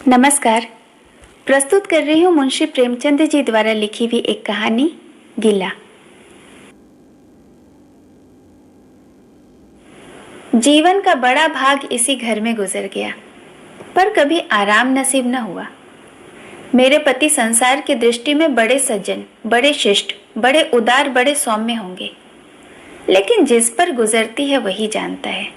नमस्कार। प्रस्तुत कर रही हूँ मुंशी प्रेमचंद जी द्वारा लिखी हुई एक कहानी गिला। जीवन का बड़ा भाग इसी घर में गुजर गया, पर कभी आराम नसीब न हुआ। मेरे पति संसार की दृष्टि में बड़े सज्जन, बड़े शिष्ट, बड़े उदार, बड़े सौम्य होंगे, लेकिन जिस पर गुजरती है वही जानता है।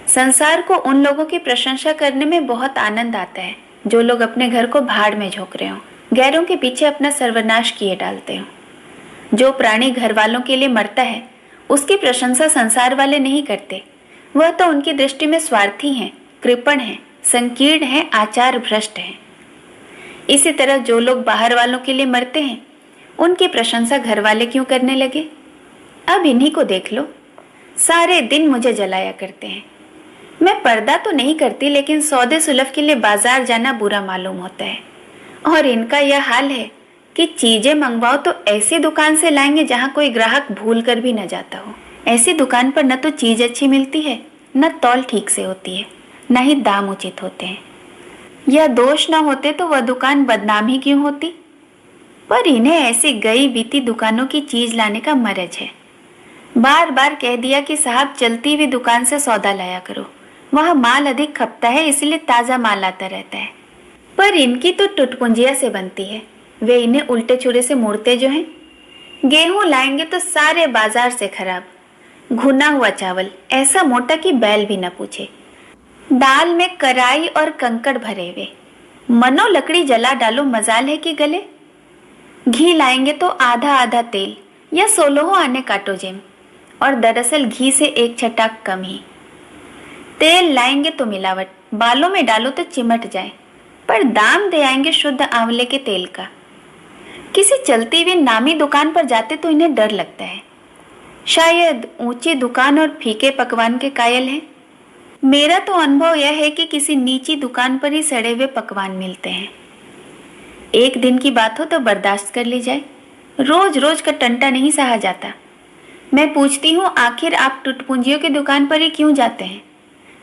संसार को उन लोगों की प्रशंसा करने में बहुत आनंद आता है जो लोग अपने घर को भाड़ में झोंक रहे हों, गैरों के पीछे अपना सर्वनाश किए डालते हों। जो प्राणी घर वालों के लिए मरता है उसकी प्रशंसा संसार वाले नहीं करते। वह तो उनकी दृष्टि में स्वार्थी हैं, कृपण हैं, संकीर्ण हैं, आचार भ्रष्ट हैं। इसी तरह जो लोग बाहर वालों के लिए मरते हैं उनकी प्रशंसा घर वाले क्यों करने लगे? अब इन्हीं को देख लो, सारे दिन मुझे जलाया करते हैं। मैं पर्दा तो नहीं करती, लेकिन सौदे सुलभ के लिए बाजार जाना बुरा मालूम होता है। और इनका यह हाल है कि चीजें मंगवाओ तो ऐसी दुकान से लाएंगे जहां कोई ग्राहक भूल कर भी न जाता हो। ऐसी दुकान पर न तो चीज अच्छी मिलती है, न तौल ठीक से होती है, न ही दाम उचित होते हैं। यह दोष न होते तो वह दुकान बदनाम ही क्यों होती? पर इन्हें ऐसी गई बीती दुकानों की चीज लाने का मरज है। बार बार कह दिया कि साहब चलती हुई दुकान से सौदा लाया करो, वहाँ माल अधिक खपता है, इसलिए ताज़ा माल आता रहता है। पर इनकी तो टुटपुंजिया से बनती है। वे इन्हें उल्टे छुरे से मोड़ते जो हैं। गेहूं लाएंगे तो सारे बाजार से खराब, घुना हुआ चावल ऐसा मोटा कि बैल भी न पूछे, दाल में कराई और कंकड़ भरे हुए, मनो लकड़ी जला डालो मजाल है कि गले। घी लाएंगे तो आधा आधा तेल या 16 आने काटो जेम, और दरअसल घी से एक छटाक कम ही। तेल लाएंगे तो मिलावट, बालों में डालो तो चिमट जाए, पर दाम दे आएंगे शुद्ध आंवले के तेल का। किसी चलती हुई नामी दुकान पर जाते तो इन्हें डर लगता है। शायद ऊंची दुकान और फीके पकवान के कायल हैं। मेरा तो अनुभव यह है कि किसी नीची दुकान पर ही सड़े हुए पकवान मिलते हैं। एक दिन की बात हो तो बर्दाश्त कर ली जाए, रोज रोज का टंटा नहीं सहा जाता। मैं पूछती हूँ, आखिर आप टुटपुंजियों की दुकान पर ही क्यों जाते हैं?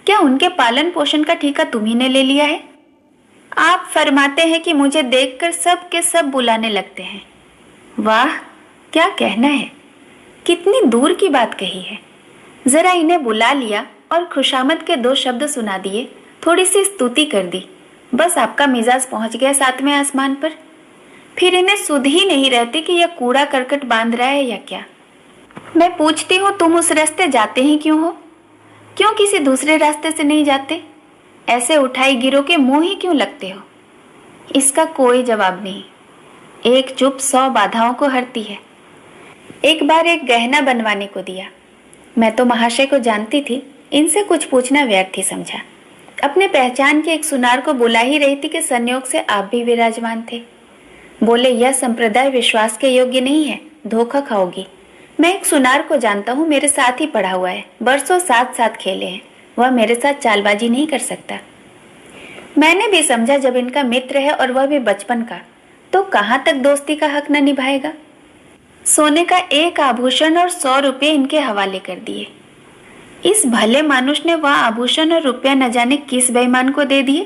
क्या उनके पालन पोषण का ठेका तुम्ही ने ले लिया है? आप फरमाते हैं कि मुझे देखकर सब के सब बुलाने लगते हैं। वाह, क्या कहना है, कितनी दूर की बात कही है। जरा इन्हें बुला लिया और खुशामद के 2 शब्द सुना दिए, थोड़ी सी स्तुति कर दी, बस आपका मिजाज पहुंच गया 7वें आसमान पर। फिर इन्हें सुध ही नहीं रहती कि यह कूड़ा करकट बांध रहा है या क्या। मैं पूछती हूँ, तुम उस रास्ते जाते ही क्यों हो? क्यों किसी दूसरे रास्ते से नहीं जाते? ऐसे उठाई गिरो के मुंह ही क्यों लगते हो? इसका कोई जवाब नहीं। एक चुप 100 बाधाओं को हरती है। एक बार एक गहना बनवाने को दिया। मैं तो महाशय को जानती थी, इनसे कुछ पूछना व्यर्थ ही समझा। अपने पहचान के एक सुनार को बुला ही रही थी कि संयोग से आप भी विराजमान थे। बोले, यह संप्रदाय विश्वास के योग्य नहीं है, धोखा खाओगी। मैं एक सुनार को जानता हूँ, मेरे साथ ही पढ़ा हुआ है, बरसों साथ साथ खेले हैं, वह मेरे साथ चालबाजी नहीं कर सकता। मैंने भी समझा जब इनका मित्र है और वह भी बचपन का, तो कहाँ तक दोस्ती का हक न निभाएगा। सोने का एक आभूषण और 100 रुपये इनके हवाले कर दिए। इस भले मानुष ने वह आभूषण और रुपया न जाने किस बेईमान को दे दिए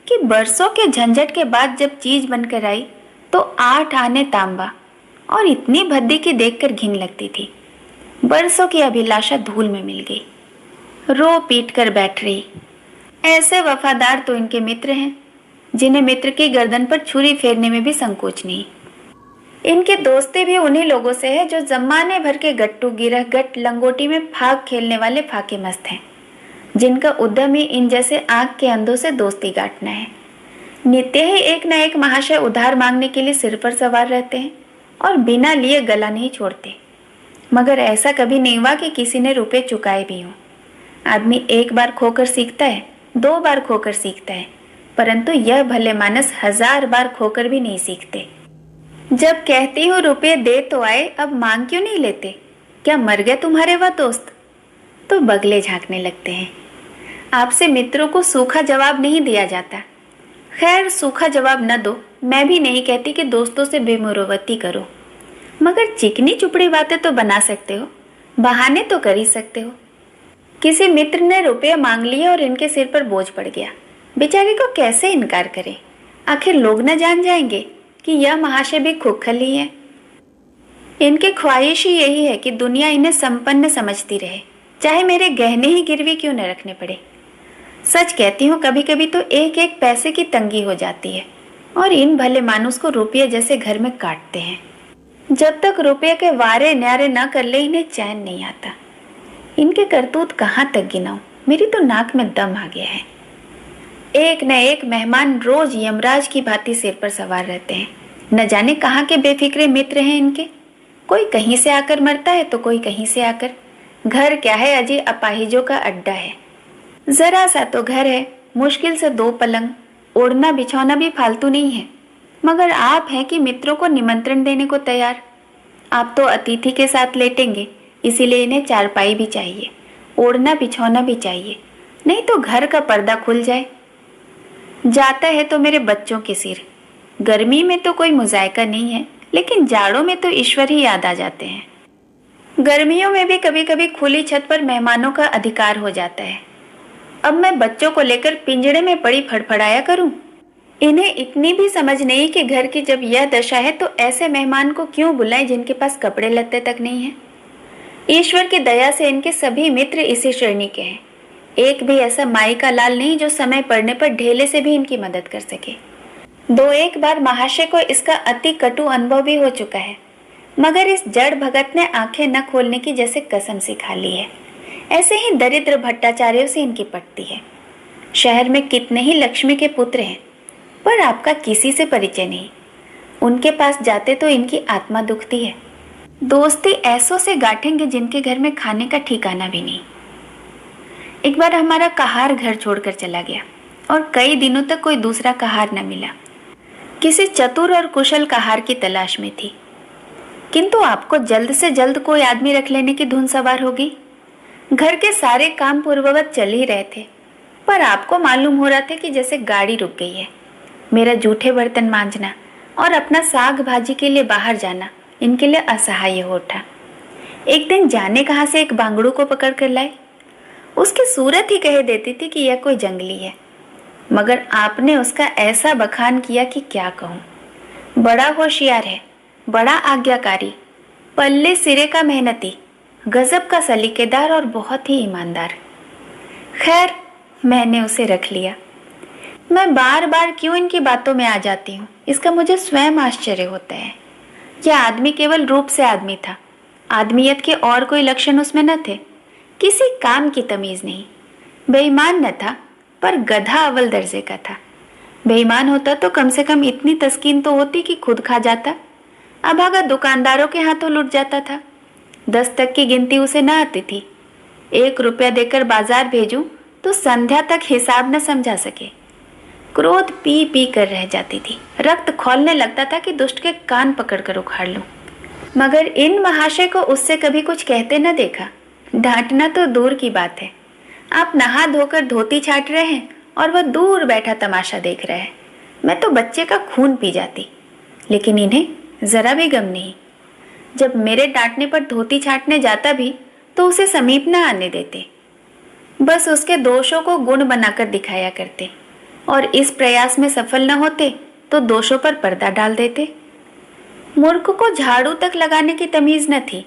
कि बरसों के झंझट के बाद जब चीज बनकर आई तो 8 आने तांबा, और इतनी भद्दी की देखकर घिन लगती थी। बरसों की अभिलाषा धूल में मिल गई, रो पीट कर बैठ रही। ऐसे वफादार तो इनके मित्र हैं जिन्हें मित्र की गर्दन पर छुरी फेरने में भी संकोच नहीं। इनके दोस्ती भी उन्हीं लोगों से है जो जमाने भर के गट्टू, गिरह, गट, लंगोटी में फाग खेलने वाले फाके मस्त हैं, जिनका उद्यम ही इन जैसे आंख के अंधों से दोस्ती गांठना है। नित्य ही एक न एक महाशय उधार मांगने के लिए सिर पर सवार रहते हैं और बिना लिए गला नहीं छोड़ते। मगर ऐसा कभी नहीं हुआ कि किसी ने रुपए चुकाए भी हों। आदमी एक बार खोकर सीखता है, 2 बार खोकर सीखता है, परंतु यह भले मानस 1000 बार खोकर भी नहीं सीखते। जब कहती हूँ रुपए दे तो आए, अब मांग क्यों नहीं लेते? क्या मर गए तुम्हारे वह दोस्त? तो बगले झांकने लगते हैं। आपसे मित्रों को सूखा जवाब नहीं दिया जाता। खैर, सूखा जवाब न दो, मैं भी नहीं कहती कि दोस्तों से बेमुरवती करो, मगर चिकनी चुपड़ी बातें तो बना सकते हो, बहाने तो कर ही सकते हो। किसी मित्र ने रुपये मांग लिए और इनके सिर पर बोझ पड़ गया। बेचारे को कैसे इनकार करें? आखिर लोग न जान जाएंगे कि यह महाशय भी खोखली है। इनकी ख्वाहिश ही यही है कि दुनिया इन्हें संपन्न समझती रहे, चाहे मेरे गहने ही गिरवी क्यों न रखने पड़े। सच कहती हूँ, कभी कभी तो एक एक पैसे की तंगी हो जाती है और इन भले मानुस को रुपये जैसे घर में काटते हैं। जब तक रुपये के वारे न्यारे न कर ले इन्हें चैन नहीं आता। इनके करतूत कहाँ तक गिनाऊं, मेरी तो नाक में दम आ गया है। एक न एक मेहमान रोज यमराज की भांति सिर पर सवार रहते हैं। न जाने कहाँ के बेफिक्रे मित्र हैं इनके। कोई कहीं से आकर मरता है तो कोई कहीं से आकर। घर क्या है, अजय अपाहिजों का अड्डा है। जरा सा तो घर है, मुश्किल से 2 पलंग, ओढ़ना बिछौना भी फालतू नहीं है। मगर आप हैं कि मित्रों को निमंत्रण देने को तैयार। आप तो अतिथि के साथ लेटेंगे, इसीलिए इन्हें चारपाई भी चाहिए, ओढ़ना बिछौना भी चाहिए, नहीं तो घर का पर्दा खुल जाए। जाता है तो मेरे बच्चों के सिर। गर्मी में तो कोई मुजायका नहीं है, लेकिन जाड़ों में तो ईश्वर ही याद आ जाते हैं। गर्मियों में भी कभी कभी खुली छत पर मेहमानों का अधिकार हो जाता है। अब मैं बच्चों को लेकर पिंजड़े में पड़ी फड़फड़ाया करूं? इन्हें इतनी भी समझ नहीं कि घर की जब यह दशा है तो ऐसे मेहमान को क्यों बुलाएं जिनके पास कपड़े लत्ते तक नहीं है। ईश्वर की दया से इनके सभी मित्र इसी श्रेणी के हैं। एक भी ऐसा माई का लाल नहीं जो समय पड़ने पर ढेले से भी इनकी मदद कर सके। 2-1 बार महाशय को इसका अति कटु अनुभव भी हो चुका है, मगर इस जड़ भगत ने आंखें न खोलने की जैसे कसम सी खा ली है। ऐसे ही दरिद्र भट्टाचार्यों से इनकी पटती है। शहर में कितने ही लक्ष्मी के पुत्र हैं, पर आपका किसी से परिचय नहीं। उनके पास जाते तो इनकी आत्मा दुखती है। दोस्ती ऐसों से गांठेंगे जिनके घर में खाने का ठिकाना भी नहीं। एक बार हमारा कहार घर छोड़कर चला गया और कई दिनों तक कोई दूसरा कहार न मिला। किसी चतुर और कुशल कहार की तलाश में थी, किंतु आपको जल्द से जल्द कोई आदमी रख लेने की धुन सवार होगी। घर के सारे काम पूर्ववत चल ही रहे थे, पर आपको मालूम हो रहा था कि जैसे गाड़ी रुक गई है। मेरा जूठे बर्तन मांजना और अपना साग भाजी के लिए बाहर जाना इनके लिए असहाय हो उठा। एक दिन जाने कहाँ से एक बांगड़ू को पकड़ कर लाए। उसकी सूरत ही कह देती थी कि यह कोई जंगली है, मगर आपने उसका ऐसा बखान किया कि क्या कहूँ। बड़ा होशियार है, बड़ा आज्ञाकारी, पल्ले सिरे का मेहनती, गजब का सलीकेदार और बहुत ही ईमानदार। खैर, मैंने उसे रख लिया। मैं बार बार क्यों इनकी बातों में आ जाती हूँ, इसका मुझे स्वयं आश्चर्य होता है। यह आदमी केवल रूप से आदमी था, आदमियत के और कोई लक्षण उसमें न थे। किसी काम की तमीज नहीं। बेईमान न था, पर गधा अव्वल दर्जे का था। बेईमान होता तो कम से कम इतनी तस्कीन तो होती कि खुद खा जाता। अभागा दुकानदारों के हाथों लुट जाता था। 10 तक की गिनती उसे न आती थी। 1 रुपया देकर बाजार भेजूं तो संध्या तक हिसाब न समझा सके। क्रोध पी पी कर रह जाती थी। रक्त खौलने लगता था कि दुष्ट के कान पकड़कर उखाड़ लूं। मगर इन महाशय को उससे कभी कुछ कहते न देखा। डांटना तो दूर की बात है। आप नहा धोकर धोती छाट रहे हैं और वह दूर बैठा तमाशा देख रहा है। मैं तो बच्चे का खून पी जाती, लेकिन इन्हें जरा भी गम नहीं। जब मेरे डांटने पर धोती छाटने जाता भी तो उसे समीप न आने देते। बस उसके दोषों को गुण बनाकर दिखाया करते, और इस प्रयास में सफल न होते तो दोषों पर पर्दा डाल देते। मूर्ख को झाड़ू तक लगाने की तमीज न थी।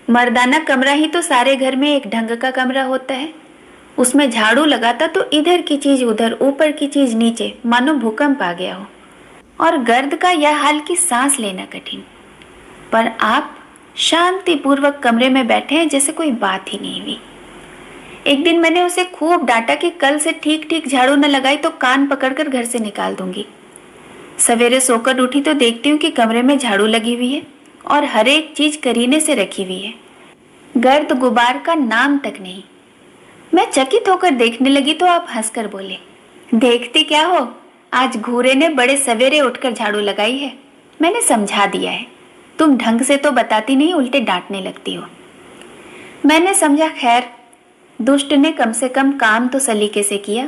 मर्दाना कमरा ही तो सारे घर में एक ढंग का कमरा होता है। उसमें झाड़ू लगाता तो इधर की चीज उधर, ऊपर की चीज नीचे, मानो भूकंप आ गया हो। और गर्द का यह हाल कि सांस लेना कठिन। पर आप शांतिपूर्वक कमरे में बैठे हैं जैसे कोई बात ही नहीं हुई। एक दिन मैंने उसे खूब डांटा कि कल से ठीक ठीक झाड़ू न लगाई तो कान पकड़कर घर से निकाल दूंगी। सवेरे सोकर उठी तो देखती हूँ कि कमरे में झाड़ू लगी हुई है और हर एक चीज करीने से रखी हुई है। गर्द गुबार का नाम तक नहीं। मैं चकित होकर देखने लगी तो आप हंसकर बोले, देखती क्या हो, आज घूरे ने बड़े सवेरे उठकर झाड़ू लगाई है। मैंने समझा दिया है, तुम ढंग से तो बताती नहीं, उल्टे डांटने लगती हो। मैंने समझा खैर, दुष्ट ने कम से कम काम तो सलीके से किया।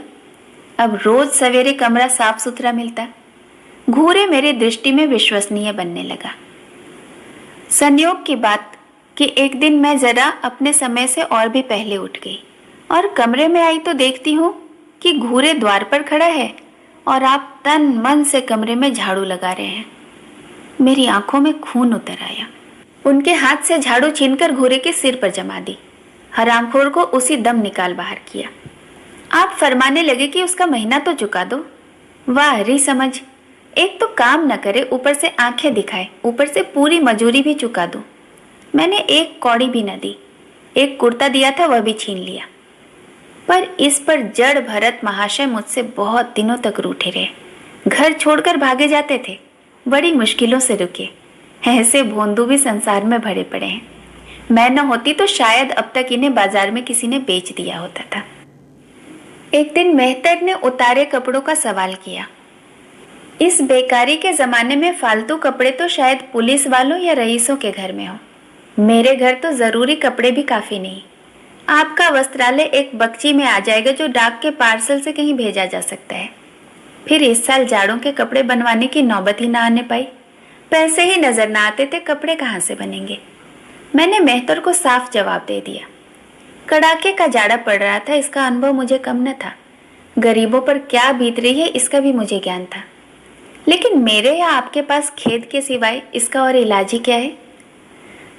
अब रोज सवेरे कमरा साफ सुथरा मिलता। घूरे मेरी दृष्टि में विश्वसनीय बनने लगा। संयोग की बात कि एक दिन मैं जरा अपने समय से और भी पहले उठ गई और कमरे में आई तो देखती हूँ कि घूरे द्वार पर खड़ा है और आप तन मन से कमरे में झाड़ू लगा रहे हैं। मेरी आंखों में खून उतर आया। उनके हाथ से झाड़ू छीनकर घूरे के सिर पर जमा दी। हरामखोर को उसी दम निकाल बाहर किया। आप फरमाने लगे कि उसका महीना तो चुका दो। वाह री समझ, एक तो काम न करे, ऊपर से आंखें दिखाए, ऊपर से पूरी मजूरी भी चुका दो। मैंने एक कौड़ी भी न दी। एक कुर्ता दिया था वह भी छीन लिया। पर इस पर जड़ भरत महाशय मुझसे बहुत दिनों तक रूठे रहे। घर छोड़कर भागे जाते थे, बड़ी मुश्किलों से रुके। ऐसे भोंदू भी संसार में भरे पड़े हैं। मैं न होती तो शायद अब तक इन्हें बाजार में किसी ने बेच दिया होता था। एक दिन मेहतर ने उतारे कपड़ों का सवाल किया। इस बेकारी के जमाने में फालतू कपड़े तो शायद पुलिस वालों या रईसों के घर में हो। मेरे घर तो जरूरी कपड़े भी काफी नहीं। आपका वस्त्रालय एक बक्ची में आ जाएगा जो डाक के पार्सल से कहीं भेजा जा सकता है। फिर इस साल जाड़ों के कपड़े बनवाने की नौबत ही ना आने पाई। पैसे ही नजर ना आते थे, कपड़े कहाँ से बनेंगे। मैंने मेहतर को साफ जवाब दे दिया। कड़ाके का जाड़ा पड़ रहा था, इसका अनुभव मुझे कम न था। गरीबों पर क्या बीत रही है इसका भी मुझे ज्ञान था। लेकिन मेरे या आपके पास खेद के सिवाय इसका और इलाज ही क्या है।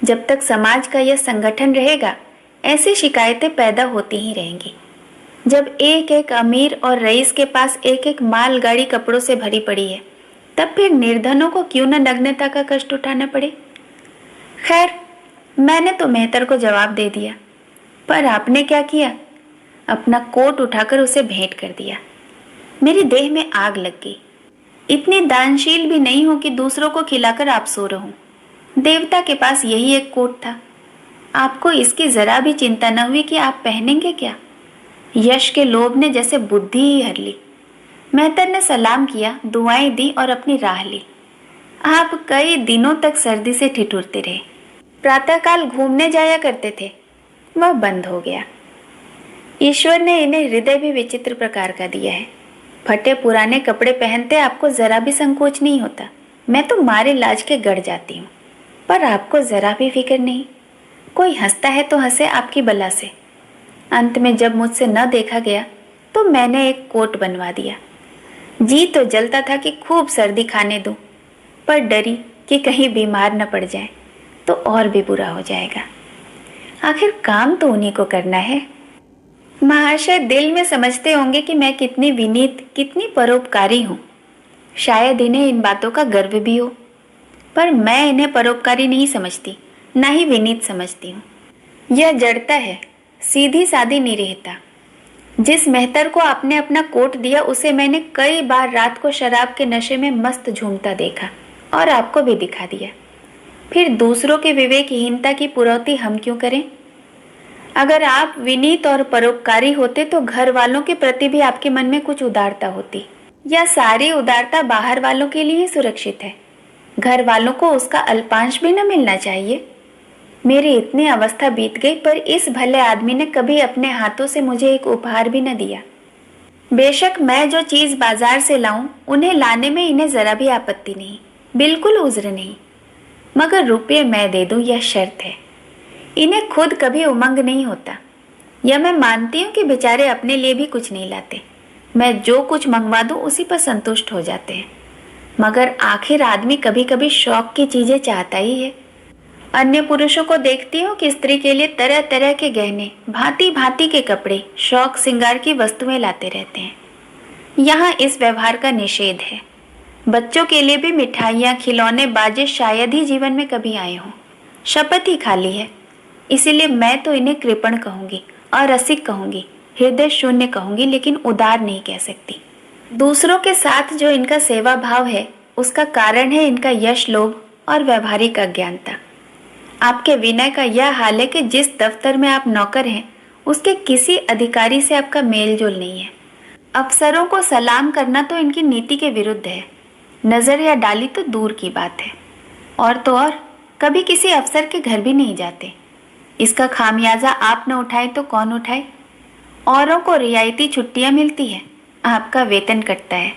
जब तक समाज का यह संगठन रहेगा ऐसी शिकायतें पैदा होती ही रहेंगी। जब एक एक अमीर और रईस के पास एक एक मालगाड़ी कपड़ों से भरी पड़ी है, तब फिर निर्धनों को क्यों न नग्नता का कष्ट उठाना पड़े। खैर, मैंने तो मेहतर को जवाब दे दिया, पर आपने क्या किया? अपना कोट उठाकर उसे भेंट कर दिया। मेरी देह में आग लग गई। इतनी दानशील भी नहीं हूं कि दूसरों को खिलाकर आप सो रहूं। देवता के पास यही एक कोट था। आपको इसकी जरा भी चिंता न हुई कि आप पहनेंगे क्या। यश के लोभ ने जैसे बुद्धि ही हर ली। मेहतर ने सलाम किया, दुआएं दी और अपनी राह ली। आप कई दिनों तक सर्दी से ठिठुरते रहे। प्रातःकाल घूमने जाया करते थे, वह बंद हो गया। ईश्वर ने इन्हें हृदय भी विचित्र प्रकार का दिया है। फटे पुराने कपड़े पहनते आपको जरा भी संकोच नहीं होता। मैं तो मारे लाज के गड़ जाती हूँ, पर आपको जरा भी फिक्र नहीं। कोई हंसता है तो हंसे आपकी बला से। अंत में जब मुझसे न देखा गया तो मैंने एक कोट बनवा दिया। जी तो जलता था कि खूब सर्दी खाने दूं, पर डरी कि कहीं बीमार न पड़ जाए तो और भी बुरा हो जाएगा। आखिर काम तो उन्हीं को करना है। महाशय दिल में समझते होंगे कि मैं कितनी विनीत, कितनी परोपकारी हूँ। शायद इन्हें इन बातों का गर्व भी हो, पर मैं इन्हें परोपकारी नहीं समझती, ना ही विनीत समझती हूँ। यह जड़ता है, सीधी सादी निरीहता। जिस मेहतर को आपने अपना कोट दिया उसे मैंने कई बार रात को शराब के नशे में मस्त झूमता देखा और आपको भी दिखा दिया। फिर दूसरों के विवेकहीनता की पुरौती हम क्यों करें। अगर आप विनीत और परोपकारी होते तो घर वालों के प्रति भी आपके मन में कुछ उदारता होती, या सारी उदारता बाहर वालों के लिए ही सुरक्षित है। घर वालों को उसका अल्पांश भी न मिलना चाहिए। मेरी इतनी अवस्था बीत गई, पर इस भले आदमी ने कभी अपने हाथों से मुझे एक उपहार भी न दिया। बेशक मैं जो चीज बाजार से लाऊं उन्हें लाने में इन्हें जरा भी आपत्ति नहीं, बिल्कुल उज्र नहीं, मगर रुपये मैं दे दूं यह शर्त है। इन्हें खुद कभी उमंग नहीं होता। यह मैं मानती हूँ कि बेचारे अपने लिए भी कुछ नहीं लाते। मैं जो कुछ मंगवा दूं उसी पर संतुष्ट हो जाते हैं। मगर आखिर आदमी कभी कभी शौक की चीजें चाहता ही है। अन्य पुरुषों को देखती हूँ कि स्त्री के लिए तरह तरह के गहने, भांति भांति के कपड़े, शौक श्रृंगार की वस्तुएं लाते रहते हैं। यहाँ इस व्यवहार का निषेध है। बच्चों के लिए भी मिठाइयाँ, खिलौने, बाजे शायद ही जीवन में कभी आए हों। शपथ ही खाली है। इसीलिए मैं तो इन्हें कृपण कहूंगी, अरसिक कहूंगी, हृदय शून्य कहूंगी, लेकिन उदार नहीं कह सकती। दूसरों के साथ जो इनका सेवा भाव है उसका कारण है इनका यश लोभ और व्यवहारिक अज्ञानता। आपके विनय का यह हाल है कि जिस दफ्तर में आप नौकर हैं उसके किसी अधिकारी से आपका मेल जोल नहीं है। अफसरों को सलाम करना तो इनकी नीति के विरुद्ध है। नजर या डाली तो दूर की बात है। और तो और कभी किसी अफसर के घर भी नहीं जाते। इसका खामियाजा आप न उठाए तो कौन उठाए। औरों को रियायती छुट्टियां मिलती है, आपका वेतन कटता है।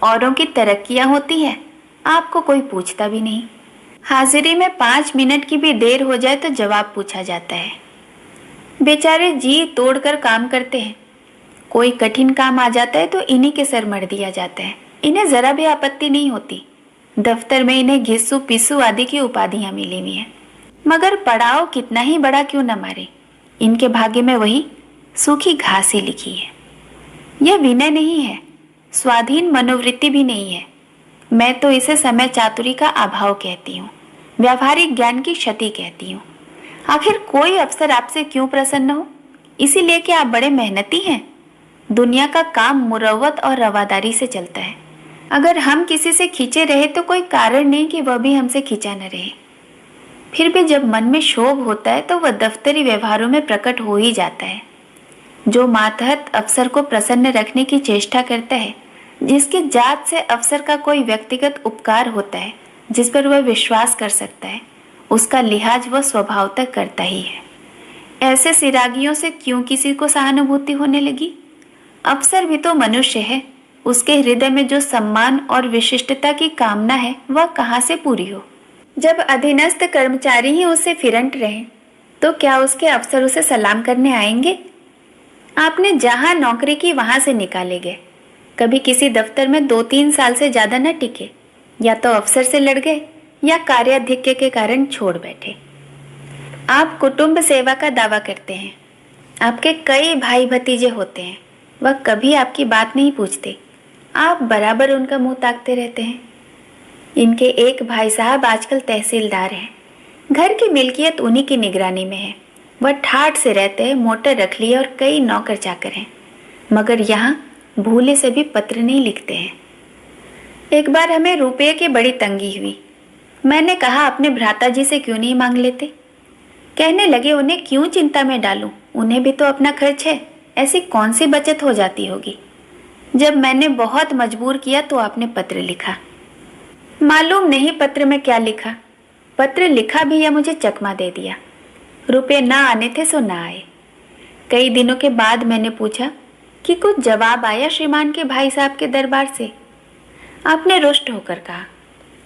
औरों की तरक्कियां होती है, आपको कोई पूछता भी नहीं। हाजिरी में 5 मिनट की भी देर हो जाए तो जवाब पूछा जाता है। बेचारे जी तोड़कर काम करते हैं, कोई कठिन काम आ जाता है तो इन्हीं के सर मढ़ दिया जाता है। इन्हें जरा भी आपत्ति नहीं होती। दफ्तर में इन्हें घिस्सू पिस्सू आदि की उपाधियां मिली हुई हैं। मगर पड़ाव कितना ही बड़ा क्यों न मारे, इनके भाग्य में वही सूखी घास ही लिखी है। यह विनय नहीं है, स्वाधीन मनोवृत्ति भी नहीं है। मैं तो इसे समय चातुरी का अभाव कहती हूँ, व्यावहारिक ज्ञान की क्षति कहती हूँ। आखिर कोई अफसर आपसे क्यों प्रसन्न हो? इसीलिए कि आप बड़े मेहनती हैं। दुनिया का काम मुरव्वत और रवादारी से चलता है। अगर हम किसी से खींचे रहे तो कोई कारण नहीं कि वह भी हमसे खींचा न रहे। फिर भी जब मन में क्षोभ होता है तो वह दफ्तरी व्यवहारों में प्रकट हो ही जाता है। जो मातहत अफसर को प्रसन्न रखने की चेष्टा करता है, जिसकी जात से अफसर का कोई व्यक्तिगत उपकार होता है, जिस पर वह विश्वास कर सकता है, उसका लिहाज वह स्वभावतः करता ही है। ऐसे सिरागियों से क्यों किसी को सहानुभूति होने लगी? अफसर भी तो मनुष्य है। उसके हृदय में जो सम्मान और विशिष्टता की कामना है वह कहाँ से पूरी हो? जब अधीनस्थ कर्मचारी ही उससे फिरंट रहे तो क्या उसके अफसर उसे सलाम करने आएंगे? आपने जहां नौकरी की वहां से निकाले गए। कभी किसी दफ्तर में 2-3 साल से ज्यादा न टिके। या तो अफसर से लड़ गए या कार्याधिक्य के कारण छोड़ बैठे। आप कुटुंब सेवा का दावा करते हैं। आपके कई भाई भतीजे होते हैं। वह कभी आपकी बात नहीं पूछते। आप बराबर उनका मुंह ताकते रहते हैं। इनके एक भाई साहब आजकल तहसीलदार हैं। घर की मिल्कियत उन्हीं की निगरानी में है। वह ठाठ से रहते हैं, मोटर रख लिए और कई नौकर चाकर हैं, मगर यहाँ भूले से भी पत्र नहीं लिखते हैं। एक बार हमें रुपये की बड़ी तंगी हुई। मैंने कहा अपने भ्राता जी से क्यों नहीं मांग लेते। कहने लगे उन्हें क्यों चिंता में डालूं, उन्हें भी तो अपना खर्च है, ऐसी कौन सी बचत हो जाती होगी। जब मैंने बहुत मजबूर किया तो आपने पत्र लिखा। मालूम नहीं पत्र में क्या लिखा। पत्र लिखा भी या मुझे चकमा दे दिया। रुपये ना आने थे सो ना आए। कई दिनों के बाद मैंने पूछा कि कुछ जवाब आया श्रीमान के भाई साहब के दरबार से। आपने रुष्ट होकर कहा,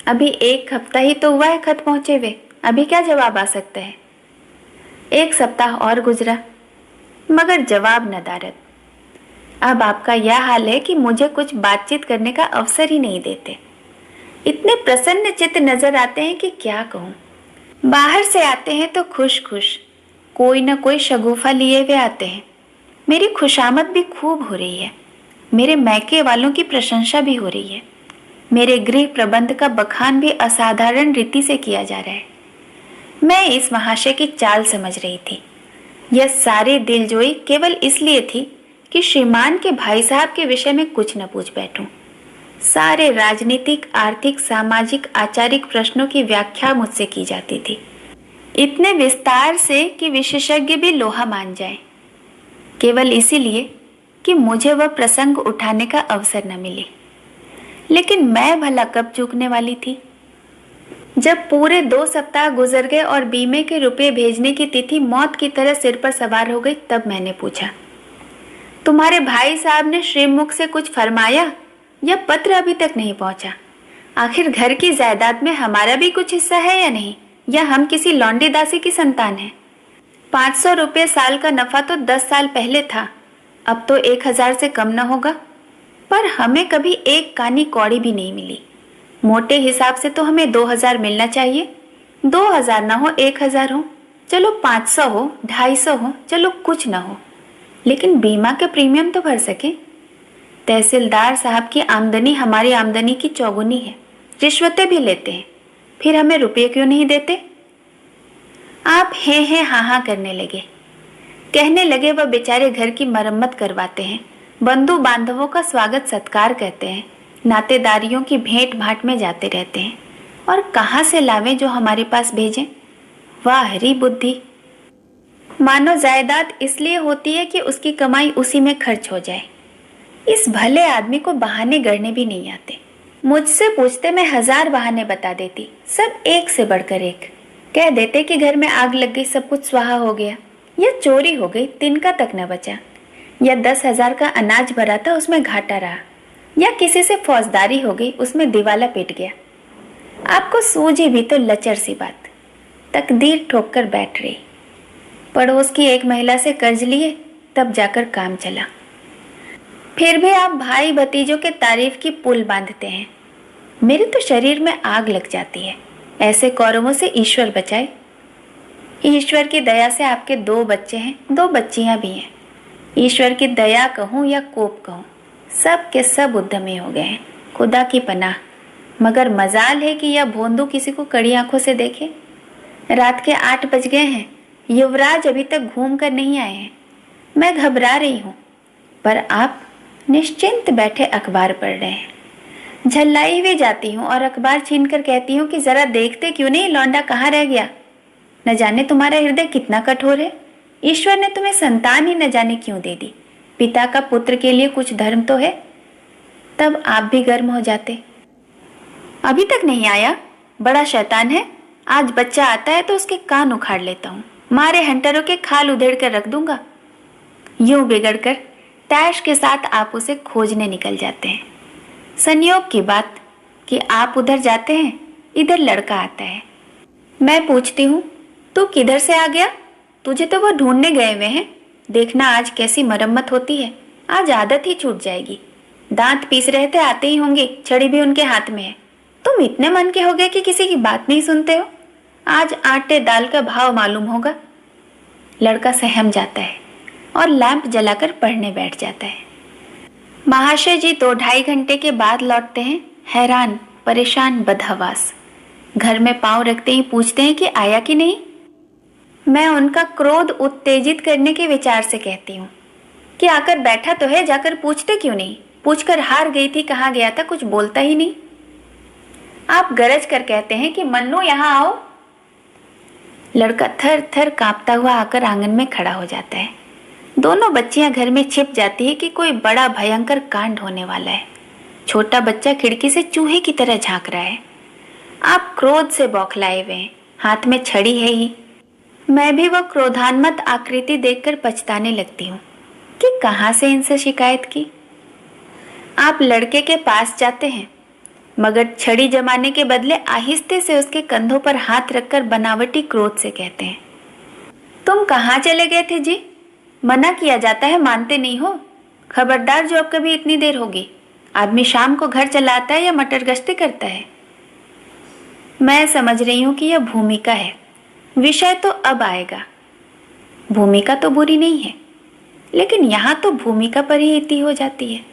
अभी 1 हफ्ता ही तो हुआ है खत पहुंचे हुए, अभी क्या जवाब आ सकता है। 1 सप्ताह और गुजरा मगर जवाब नदारद। अब आपका यह हाल है कि मुझे कुछ बातचीत करने का अवसर ही नहीं देते। इतने प्रसन्न चित्त नजर आते हैं कि क्या कहूँ। बाहर से आते हैं तो खुश खुश, कोई न कोई शगुफा लिए हुए आते हैं। मेरी खुशामद भी खूब हो रही है। मेरे मैके वालों की प्रशंसा भी हो रही है। मेरे गृह प्रबंध का बखान भी असाधारण रीति से किया जा रहा है। मैं इस महाशय की चाल समझ रही थी। यह सारी दिलजोई केवल इसलिए थी कि श्रीमान के भाई साहब के विषय में कुछ न पूछ बैठूं। सारे राजनीतिक, आर्थिक, सामाजिक, आचारिक प्रश्नों की व्याख्या मुझसे की जाती थी, इतने विस्तार से कि विशेषज्ञ भी लोहा मान जाएं, केवल इसीलिए कि मुझे वह प्रसंग उठाने का अवसर न मिले। लेकिन मैं भला कब चूकने वाली थी? जब पूरे 2 सप्ताह गुजर गए और बीमे के रुपए भेजने की तिथि मौत की तरह सिर पर सवार हो गई, तब मैंने पूछा, तुम्हारे भाई साहब ने श्रीमुख से कुछ फरमाया या पत्र अभी तक नहीं पहुंचा? आखिर घर की जायदाद में हमारा भी कुछ हिस्सा है या नहीं, या हम किसी लौंडी दासी की संतान हैं? 500 रुपये साल का नफा तो 10 साल पहले था, अब तो 1000 से कम न होगा। पर हमें कभी एक कानी कौड़ी भी नहीं मिली। मोटे हिसाब से तो हमें 2000 मिलना चाहिए। 2000 ना हो, 1000 हो, चलो 500 हो, 250 हो, चलो कुछ ना हो, लेकिन बीमा के प्रीमियम तो भर सके। तहसीलदार साहब की आमदनी हमारी आमदनी की चौगुनी है। रिश्वतें भी लेते हैं, फिर हमें रुपये क्यों नहीं देते? आप हैं हाँ हाँ करने लगे। कहने लगे वह बेचारे घर की मरम्मत करवाते हैं, बंधु बांधवों का स्वागत सत्कार कहते हैं, नातेदारियों की भेंट भाट में जाते रहते हैं, और कहाँ से लावें जो हमारे पास भेजें। वाह हरी बुद्धि। मानो जायदाद इसलिए होती है कि उसकी कमाई उसी में खर्च हो जाए। इस भले आदमी को बहाने गढ़ने भी नहीं आते। मुझसे पूछते मैं 1000 बहाने बता देती, सब एक से बढ़कर एक। कह देते कि घर में आग लग गई, सब कुछ स्वाहा हो गया, या चोरी हो गई, तिनका तक न बचा, या 10,000 का अनाज भरा था उसमें घाटा रहा, या किसी से फौजदारी हो गई, उसमें दिवाला पिट गया। आपको सूझी भी तो लचर सी बात। तकदीर ठोक कर बैठ रही। पड़ोस की एक महिला से कर्ज लिए, तब जाकर काम चला। फिर भी आप भाई भतीजों के तारीफ की पुल बांधते हैं। मेरे तो शरीर में आग लग जाती है। ऐसे कौरवों से ईश्वर बचाए। ईश्वर की दया से आपके 2 बच्चे हैं, 2 बच्चियां भी हैं। ईश्वर की दया कहूँ या कोप कहूँ, सब के सब उद्यमी हो गए हैं। खुदा की पनाह। मगर मजाल है कि यह भोंदू किसी को कड़ी आंखों से देखे। रात के 8 बज गए हैं। युवराज अभी तक घूम कर नहीं आए हैं। मैं घबरा रही हूँ, पर आप निश्चिंत बैठे अखबार पढ़ रहे हैं। झल्लाई हुई जाती हूँ और अखबार छीन कर कहती हूँ कि जरा देखते क्यों नहीं, लौंडा कहाँ रह गया। न जाने तुम्हारा हृदय कितना कठोर है। ईश्वर ने तुम्हें संतान ही न जाने क्यों दे दी। पिता का पुत्र के लिए कुछ धर्म तो है। तब आप भी गर्म हो जाते। अभी तक नहीं आया, बड़ा शैतान है। आज बच्चा आता है तो उसके कान उखाड़ लेता हूँ, मारे हंटरों के खाल उधेड़ कर रख दूंगा। यूं बिगड़कर तैश के साथ आप उसे खोजने निकल जाते हैं। संयोग की बात कि आप उधर जाते हैं, इधर लड़का आता है। मैं पूछती हूँ, तू किधर से आ गया? तुझे तो वो ढूंढने गए हुए हैं। देखना आज कैसी मरम्मत होती है। आज आदत ही छूट जाएगी। दांत पीस रहे थे, आते ही होंगे, छड़ी भी उनके हाथ में है। तुम इतने मन के हो गए कि किसी की बात नहीं सुनते हो। आज आटे दाल का भाव मालूम होगा। लड़का सहम जाता है और लैंप जलाकर पढ़ने बैठ जाता है। महाशय जी 2-2.5 घंटे के बाद लौटते हैं, हैरान, परेशान, बदहवास। घर में पांव रखते ही पूछते हैं कि आया कि नहीं। मैं उनका क्रोध उत्तेजित करने के विचार से कहती हूँ कि आकर बैठा तो है, जाकर पूछते क्यों नहीं। पूछकर हार गई थी, कहाँ गया था, कुछ बोलता ही नहीं। आप गरज कर कहते हैं कि मन्नू यहाँ आओ। लड़का थर थर कांपता हुआ आकर आंगन में खड़ा हो जाता है। दोनों बच्चियां घर में छिप जाती है कि कोई बड़ा भयंकर कांड होने वाला है। छोटा बच्चा खिड़की से चूहे की तरह झांक रहा है। आप क्रोध से बौखलाए हुए हैं, हाथ में छड़ी है ही। मैं भी वह क्रोधान्मत आकृति देखकर पछताने लगती हूँ कि कहाँ से इनसे शिकायत की। आप लड़के के पास जाते हैं, मगर छड़ी जमाने के बदले आहिस्ते से उसके कंधों पर हाथ रखकर बनावटी क्रोध से कहते हैं, तुम कहाँ चले गए थे जी? मना किया जाता है, मानते नहीं हो। खबरदार जो अब कभी इतनी देर होगी। आदमी शाम को घर चला आता है या मटर गश्ती करता है। मैं समझ रही हूँ कि यह भूमिका है। विषय तो अब आएगा। भूमिका तो बुरी नहीं है, लेकिन यहाँ तो भूमिका पर ही इति हो जाती है।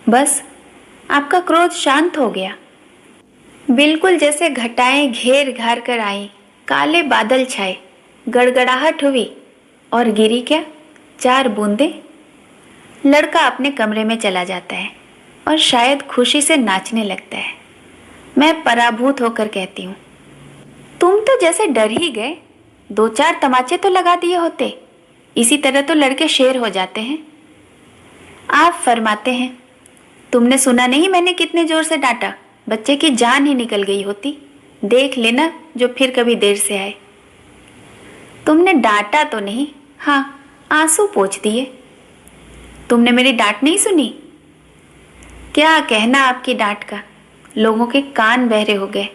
बस आपका क्रोध शांत हो गया, बिल्कुल जैसे घटाएं घेर घार कर आई, काले बादल छाए, गड़गड़ाहट हुई और गिरी क्या 4 बूंदें। लड़का अपने कमरे में चला जाता है और शायद खुशी से नाचने लगता है। मैं पराभूत होकर कहती हूँ, तुम तो जैसे डर ही गए। 2-4 तमाचे तो लगा दिए होते। इसी तरह तो लड़के शेर हो जाते हैं। आप फरमाते हैं, तुमने सुना नहीं मैंने कितने जोर से डांटा? बच्चे की जान ही निकल गई होती। देख लेना जो फिर कभी देर से आए। तुमने डांटा तो नहीं, हाँ आंसू पोंछ दिए। तुमने मेरी डांट नहीं सुनी? क्या कहना आपकी डांट का, लोगों के कान बहरे हो गए।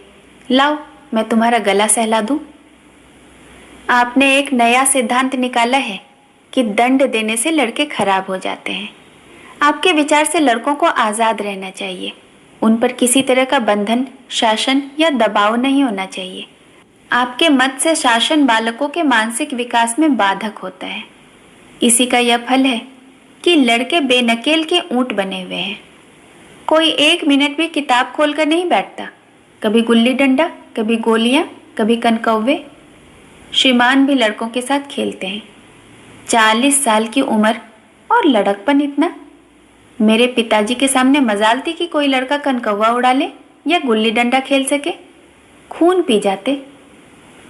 लाओ मैं तुम्हारा गला सहला दूं। आपने एक नया सिद्धांत निकाला है कि दंड देने से लड़के खराब हो जाते हैं। आपके विचार से लड़कों को आज़ाद रहना चाहिए। उन पर किसी तरह का बंधन, शासन या दबाव नहीं होना चाहिए। आपके मत से शासन बालकों के मानसिक विकास में बाधक होता है। इसी का यह फल है कि लड़के बेनकेल के ऊंट बने हुए हैं। कोई 1 मिनट भी किताब खोलकर नहीं बैठता। कभी गुल्ली डंडा, कभी गोलियां, कभी कनकौवे। श्रीमान भी लड़कों के साथ खेलते हैं। 40 साल की उम्र और लड़कपन इतना। मेरे पिताजी के सामने मजाल थी कि कोई लड़का कनकौवा उड़ा ले या गुल्ली डंडा खेल सके। खून पी जाते।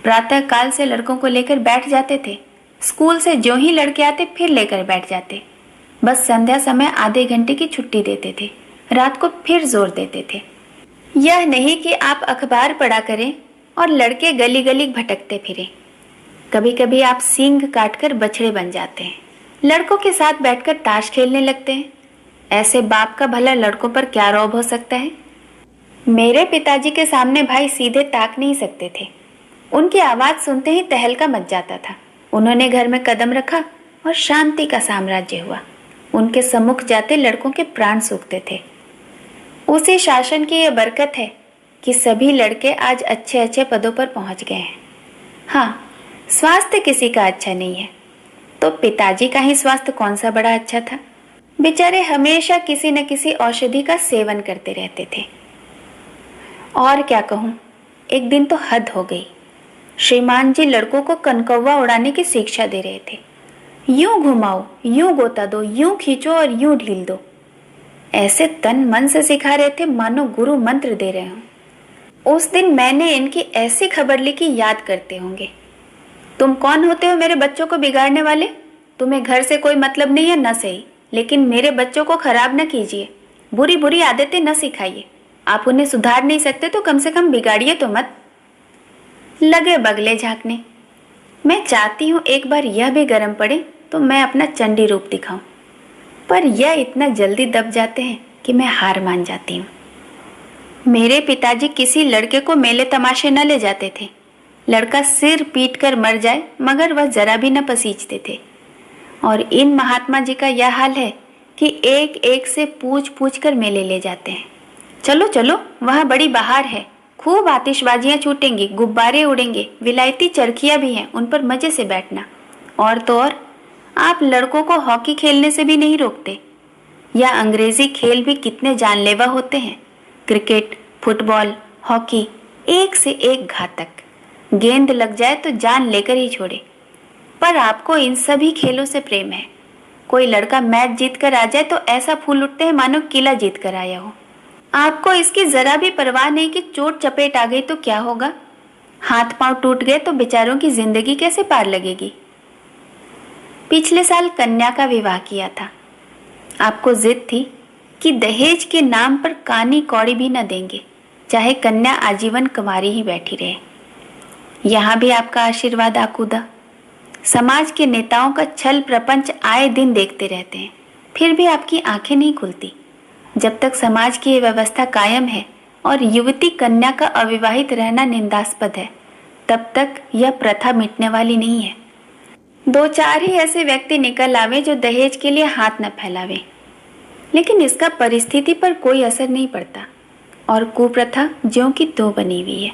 प्रातः काल से लड़कों को लेकर बैठ जाते थे। स्कूल से जो ही लड़के आते फिर लेकर बैठ जाते। बस संध्या समय आधे घंटे की छुट्टी देते थे। रात को फिर जोर देते थे। यह नहीं कि आप अखबार पढ़ा करें और लड़के गली गली भटकते फिरें। कभी कभी आप सींग काटकर बछड़े बन जाते हैं। लड़कों के साथ बैठकर ताश खेलने लगते हैं। ऐसे बाप का भला लड़कों पर क्या रौब हो सकता है। मेरे पिताजी के सामने भाई सीधे ताक नहीं सकते थे। उनकी आवाज़ सुनते ही तहलका मच जाता था। उन्होंने घर में कदम रखा और शांति का साम्राज्य हुआ। उनके सम्मुख जाते लड़कों के प्राण सूखते थे। उसी शासन की यह बरकत है कि सभी लड़के आज अच्छे अच्छे पदों पर पहुंच गए हैं। हाँ, स्वास्थ्य किसी का अच्छा नहीं है, तो पिताजी का ही स्वास्थ्य कौन सा बड़ा अच्छा था। बेचारे हमेशा किसी न किसी औषधि का सेवन करते रहते थे। और क्या कहूँ, एक दिन तो हद हो गई। श्रीमान जी लड़कों को कनकौवा उड़ाने की शिक्षा दे रहे थे। यूं घुमाओ, यूं गोता दो, यूं खींचो और यूं ढील दो। ऐसे तन मन से सिखा रहे थे मानो गुरु मंत्र दे रहे हों। उस दिन मैंने इनकी ऐसी खबर ली कि याद करते होंगे। तुम कौन होते हो मेरे बच्चों को बिगाड़ने वाले? तुम्हें घर से कोई मतलब नहीं है न सही, लेकिन मेरे बच्चों को खराब न कीजिए, बुरी बुरी आदतें न सिखाइए। आप उन्हें सुधार नहीं सकते तो कम से कम बिगाड़िए तो मत। लगे बगले झांकने। मैं चाहती हूँ एक बार यह भी गर्म पड़े तो मैं अपना चंडी रूप दिखाऊं, पर यह इतना जल्दी दब जाते हैं कि मैं हार मान जाती हूँ। मेरे पिताजी किसी लड़के को मेले तमाशे न ले जाते थे। लड़का सिर पीट कर मर जाए मगर वह जरा भी न पसीजते थे। और इन महात्मा जी का यह हाल है कि एक एक से पूछ पूछ कर मेले ले जाते हैं। चलो चलो, वहाँ बड़ी बहार है, खूब आतिशबाजियाँ छूटेंगी, गुब्बारे उड़ेंगे, विलायती चरखियाँ भी हैं, उन पर मजे से बैठना। और तो और आप लड़कों को हॉकी खेलने से भी नहीं रोकते। या अंग्रेजी खेल भी कितने जानलेवा होते हैं। क्रिकेट, फुटबॉल, हॉकी एक से एक घातक। गेंद लग जाए तो जान लेकर ही छोड़े। पर आपको इन सभी खेलों से प्रेम है। कोई लड़का मैच जीत कर आ जाए तो ऐसा फूल उठते हैं मानो किला जीत कर आया हो। आपको इसकी जरा भी परवाह नहीं कि चोट चपेट आ गई तो क्या होगा। हाथ पांव टूट गए तो बेचारों की जिंदगी कैसे पार लगेगी। पिछले साल कन्या का विवाह किया था। आपको जिद थी कि दहेज के नाम पर कानी कौड़ी भी न देंगे, चाहे कन्या आजीवन कुंवारी ही बैठी रहे। यहाँ भी आपका आशीर्वाद आकूदा। समाज के नेताओं का छल प्रपंच आए दिन देखते रहते हैं, फिर भी आपकी आंखें नहीं खुलती। जब तक समाज की ये व्यवस्था कायम है और युवती कन्या का अविवाहित रहना निंदास्पद है, तब तक यह प्रथा मिटने वाली नहीं है। दो चार ही ऐसे व्यक्ति निकल आवे जो दहेज के लिए हाथ न फैलावे, लेकिन इसका परिस्थिति पर कोई असर नहीं पड़ता और कुप्रथा ज्यों की त्यों बनी हुई है।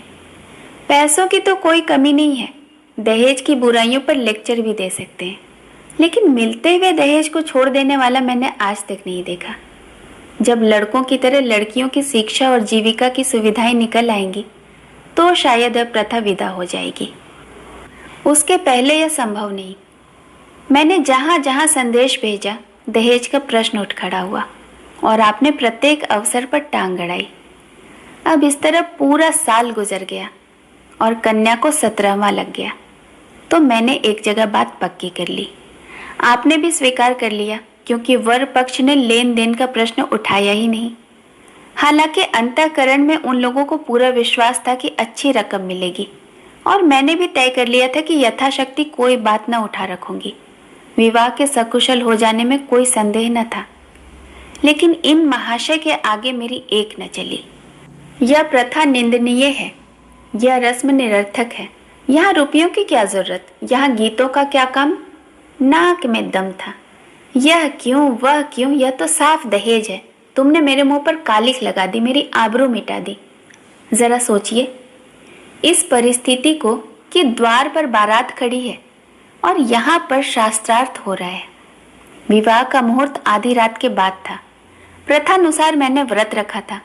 पैसों की तो कोई कमी नहीं है, दहेज की बुराइयों पर लेक्चर भी दे सकते हैं, लेकिन मिलते हुए दहेज को छोड़ देने वाला मैंने आज तक नहीं देखा। जब लड़कों की तरह लड़कियों की शिक्षा और जीविका की सुविधाएं निकल आएंगी तो शायद यह प्रथा विदा हो जाएगी। उसके पहले यह संभव नहीं। मैंने जहाँ जहाँ संदेश भेजा दहेज का प्रश्न उठ खड़ा हुआ और आपने प्रत्येक अवसर पर टांग अड़ाई। अब इस तरह पूरा साल गुजर गया और कन्या को 17वां लग गया तो मैंने एक जगह बात पक्की कर ली। आपने भी स्वीकार कर लिया, क्योंकि वर पक्ष ने लेन देन का प्रश्न उठाया ही नहीं। हालांकि अंतःकरण में उन लोगों को पूरा विश्वास था कि अच्छी रकम मिलेगी और मैंने भी तय कर लिया था कि यथाशक्ति कोई बात न उठा रखूंगी। विवाह के सकुशल हो जाने में कोई संदेह न था, लेकिन इन महाशय के आगे मेरी एक न चली। यह प्रथा निंदनीय है, यह रस्म निरर्थक है। यहाँ रुपयों की क्या जरूरत, यहाँ गीतों का क्या काम। नाक में दम था। यह क्यों वह क्यों, यह तो साफ दहेज है। तुमने मेरे मुंह पर कालिख लगा दी, मेरी आबरू मिटा दी। जरा सोचिए इस परिस्थिति को कि द्वार पर बारात खड़ी है और यहाँ पर शास्त्रार्थ हो रहा है। विवाह का मुहूर्त आधी रात के बाद था। प्रथानुसार मैंने व्रत रखा था,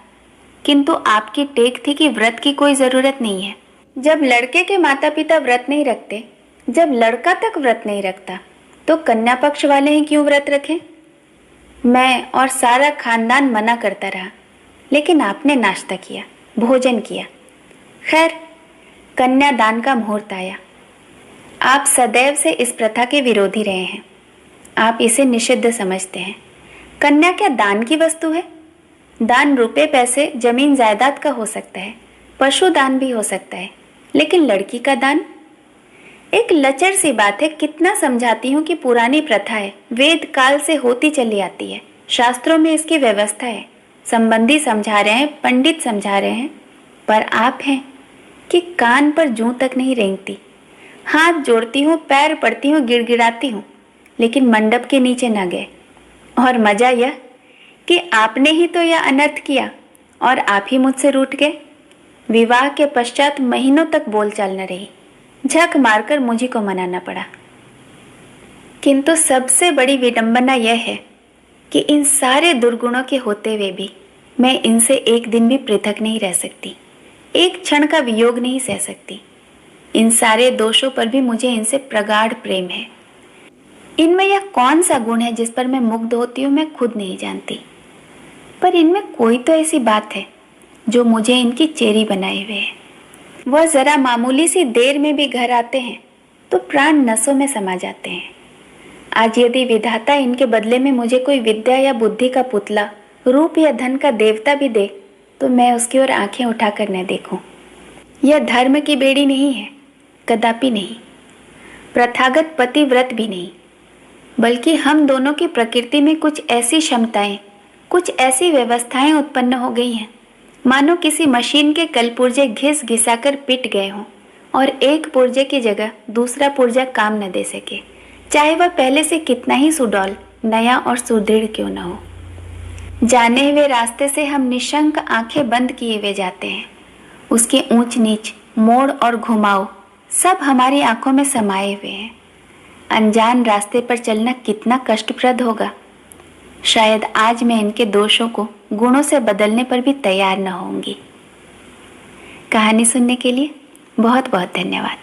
किंतु आपकी टेक थी कि व्रत की कोई जरूरत नहीं है। जब लड़के के माता पिता व्रत नहीं रखते, जब लड़का तक व्रत नहीं रखता, तो कन्या पक्ष वाले ही क्यों व्रत रखें। मैं और सारा खानदान मना करता रहा, लेकिन आपने नाश्ता किया, भोजन किया। खैर, कन्यादान का मुहूर्त आया। आप सदैव से इस प्रथा के विरोधी रहे हैं। आप इसे निषिद्ध समझते हैं। कन्या क्या दान की वस्तु है? दान रुपए पैसे जमीन जायदाद का हो सकता है, पशु दान भी हो सकता है, लेकिन लड़की का दान एक लचर सी बात है। कितना समझाती हूँ कि पुरानी प्रथा है, वेद काल से होती चली आती है, शास्त्रों में इसकी व्यवस्था है। संबंधी समझा रहे हैं, पंडित समझा रहे हैं, पर आप हैं कि कान पर जूं तक नहीं रेंगती। हाथ जोड़ती हूँ, पैर पड़ती हूँ, गिड़गिड़ाती हूँ, लेकिन मंडप के नीचे न गए। और मजा यह कि आपने ही तो यह अनर्थ किया और आप ही मुझसे रूठ गए। विवाह के पश्चात महीनों तक बोलचाल न रही, झक मारकर मुझी को मनाना पड़ा। किंतु सबसे बड़ी विडंबना यह है कि इन सारे दुर्गुणों के होते हुए भी मैं इनसे एक दिन भी पृथक नहीं रह सकती, एक क्षण का वियोग नहीं सह सकती। इन सारे दोषों पर भी मुझे इनसे प्रगाढ़ प्रेम है। इनमें यह कौन सा गुण है जिस पर मैं मुग्ध होती हूँ, मैं खुद नहीं जानती। पर इनमें कोई तो ऐसी बात है जो मुझे इनकी चेरी बनाए हुए है। वह जरा मामूली सी देर में भी घर आते हैं तो प्राण नसों में समा जाते हैं। आज यदि विधाता इनके बदले में मुझे कोई विद्या या बुद्धि का पुतला, रूप या धन का देवता भी दे तो मैं उसकी ओर आंखें उठाकर न देखूं। यह धर्म की बेड़ी नहीं है, कदापि नहीं। प्रथागत पतिव्रत भी नहीं, बल्कि हम दोनों की प्रकृति में कुछ ऐसी क्षमताएं, कुछ ऐसी व्यवस्थाएं उत्पन्न हो गई हैं मानो किसी मशीन के कल पुर्जे घिस घिसाकर पिट गए हों और एक पुर्जे की जगह दूसरा पुर्जा काम न दे सके, चाहे वह पहले से कितना ही सुडौल, नया और सुदृढ़ क्यों न हो। जाने हुए रास्ते से हम निशंक आंखें बंद किए हुए जाते हैं। उसके ऊंच नीच, मोड़ और घुमाव सब हमारी आंखों में समाये हुए हैं। अनजान रास्ते पर चलना कितना कष्टप्रद होगा। शायद आज मैं इनके दोषों को गुणों से बदलने पर भी तैयार न होंगी। कहानी सुनने के लिए बहुत बहुत धन्यवाद।